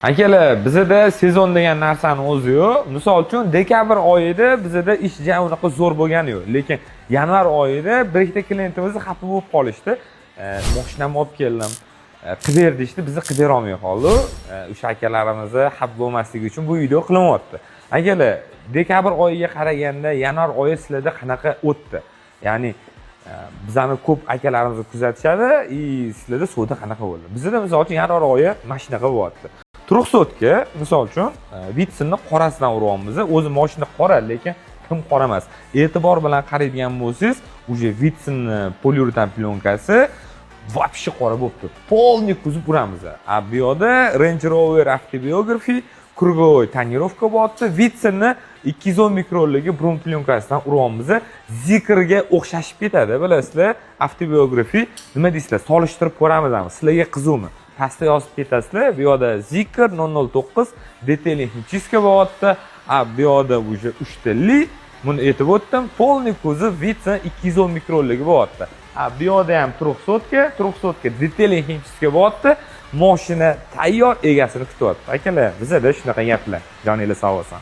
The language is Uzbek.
Akalar, bizda sezon degan narsani o'zi yo'q. Misol uchun dekabr oyida bizda ish jam unaqa zo'r bo'lgani yo'q. Lekin yanvar oyida bir ikkita klientimiz xafa bo'lib qolishdi. Mashinamni olib keldim. Qilib ber deydi, bizni qilib bera olmay qoldi. O'sha akalarimizni xafa bo'lmasligi uchun bu video qilinyapti. Akalar, dekabr oyiga qaraganda yanvar oyi sizlarda qanaqa o'tdi? Ya'ni bizani ko'p akalarimiz kuzatishadi, sizlarda savdo qanaqa bo'ldi? Bizda misol uchun yanvar oyi mashinaga bo'lyapti. 300 misol uchun vitsinni qorasidan uryapmiz. O'zi mashina qora, lekin kim qora emas. E'tibor bilan qaraydigan bo'lsangiz, uje vitsinni poliuretan plyonкасы вообще qora bo'libdi. Полный kuzib uramiz. Bu yoqda Range Rover Autobiography krugovoy tonirovka bo'lyapti. Vitsinni 210 mikronligi brum plyonкasidan uryapmiz. Zikrga o'xshashib ketadi, bilasizlar. Autobiography nima deysizlar? Solishtirib ko'ramiz ham. Sizlarga qizuvmi? Pastda yozib ketasizlar. Bu yoqda Zikr 009 detailing himchiska bo'lyapti. Bu yoqda uje 3 tilli. Buni aytib o'tdim. Полный kuzov Vitsin 210 mikronligi bo'lyapti. Bu yoqda ham 300 detailing himchiska bo'lyapti. Mashina tayyor egasini kutyapti. Akalar, bizda shunaqa gaplar. Joningiz sog' bo'lsin.